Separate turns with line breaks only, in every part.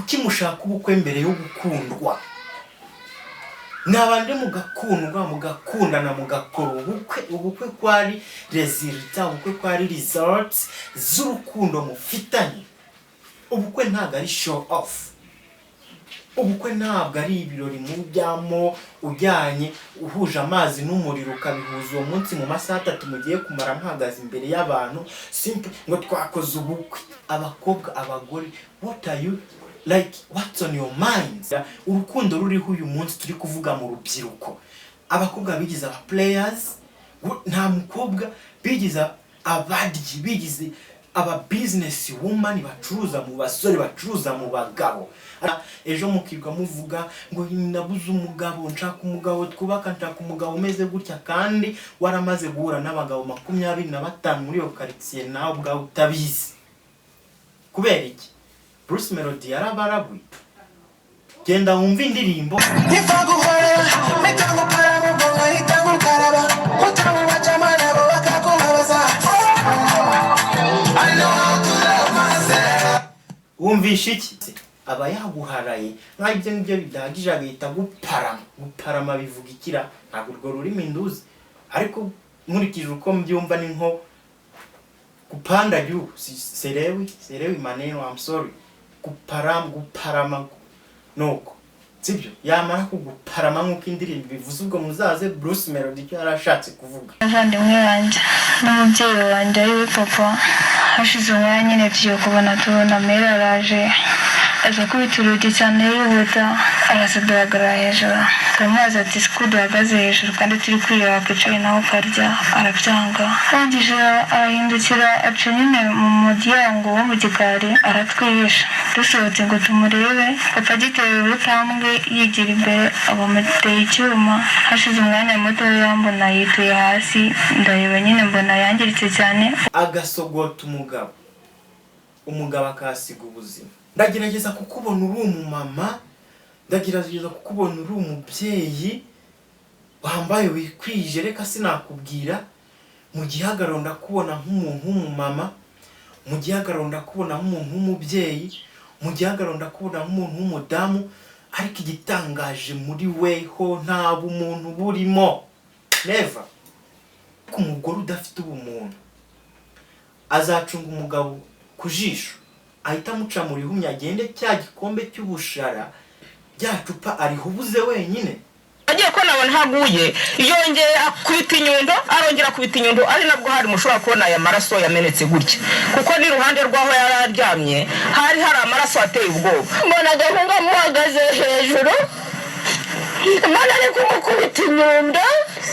kuki mushaka ubukwe mbere yo gukundwa? Nabande mugakundwa mugakundana mugakora ubukwe kwari resulta, ubukwe kwari results z'urukundo mufitanye. Ubukwe ntabwo ari show off. Ubukwe ntabwo ari ibirori mu byamo ujyanye uhuje amazi n'umuriro ukabihuza uwo munsi mu masaha 3 mugiye kumara mpagaze imbere y'abantu simple ngo twakoze ubukwe. Abakobwa abagore, what are you like, what's on your mind? Urukundo ruriho uyu munsi turi kuvuga mu rubyiruko. Abakobwa bigize aba players, nta mukobwa bigize abadyi, bigize aba business woman bacuruza mu basore, bacuruza mu bagabo. Ejo mukirwa muvuga ngo nabuze umugabo, nshaka umugabo twubaka, nshaka umugabo umeze gutya, kandi waramaze guhura n'abagabo 25 muri yo quartier nawe ubwawe utabizi. Kubera iki? Bruce Melody yarabarabuye. Genda wumva indirimbo wumvisha iki? Aba yaguharaye nk'ibyo nibyo bidahagije agahita guparama bivuga ikira, ntabwo urwo rurimi nduzi, ariko nkurikije uko mbyumva ni nko kupanda juu. Sielewi maneno, I'm sorry. Guparama nuko sibyo yamara kuguparama nk'uko indirimbo bivuze, ubwo muzaze Bruce Melody cyo yarashatse kuvuga.
Abavandimwe banjye n'umubyeyi wanjye ari we papa, hashize umwanya nyine tugiye kubona tubona Mera araje aza kubita urugi cyane yihuta, arasadagara hejuru, turamubaza ati siku duhagaze hejuru kandi turi kwireba kwicaye naho karya, arabyanga. Arangije arahindukira aca nyine mu muryango wo mu gikari aratwihisha. Dusohotse ngo tumurebe, papa agiteye urutambwe yigira imbere abamuteye icyuma. Hashize umwanya muto yambona yituye hasi, ndareba nyine mbona yangiritse cyane.
Agasogota umugabo akasiga ubuzima. Ndagerageza kukubona uri umumama, ndagerageza kukubona uri umubyeyi wambaye wikwije, reka sinakubwira. Mu gihagararo ndakubona nk'umuntu w'umumama, mu gihagararo ndakubona nk'umuntu w'umubyeyi, mu gihagararo ndakubona nk'umuntu w'umudamu, ariko igitangaje muri weho nta bumuntu burimo. Never. Ku mugore udafite ubumuntu azacunga umugabo kujisho, ahita muca muri humye, agende cya gikombe cy'ubushara byacupa arihubuze wenyine.
Agiye ko nabona haguye yongeye akubita inyundo, arongera akubita inyundo, ari nabwo hari mushobora kubona aya maraso yamenetse gutya, kuko ni ruhande rwaho yararyamye hari amaraso ateye ubwoba. Mbona gahunga muhagaze hejuru, mbona ari kumukubita inyundo,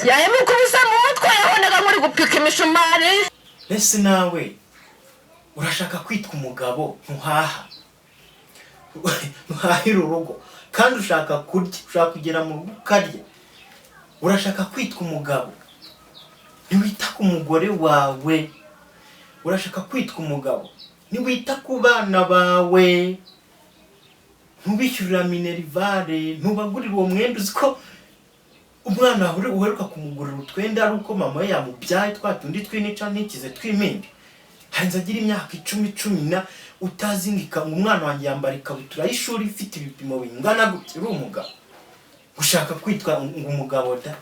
yayimukubisa mu mutwe, yabonaga muri gupika imishumari.
Ese nawe urashaka kwitwa umugabo ntuhahira urugo, kandi ushaka kurya, ushaka kugera mu rugo ukarya, urashaka kwitwa umugabo, ntiwita ku mugore wawe. Urashaka kwitwa umugabo, ntiwita ku bana bawe, ntubishyurira minerivare, ntubagurira uwo mwenda. Uziko umwana uheruka kumugurira utwenda ari uko mama we yamubyaye, twatundi twinica ntikize twimindi. Hanze agira imyaka 10 utazingika ngo umwana wanjye yambara ikabutura y'ishuri ifite ibipimo bingana gutya, uri umugabo. Ushaka kwitwa umugabo da?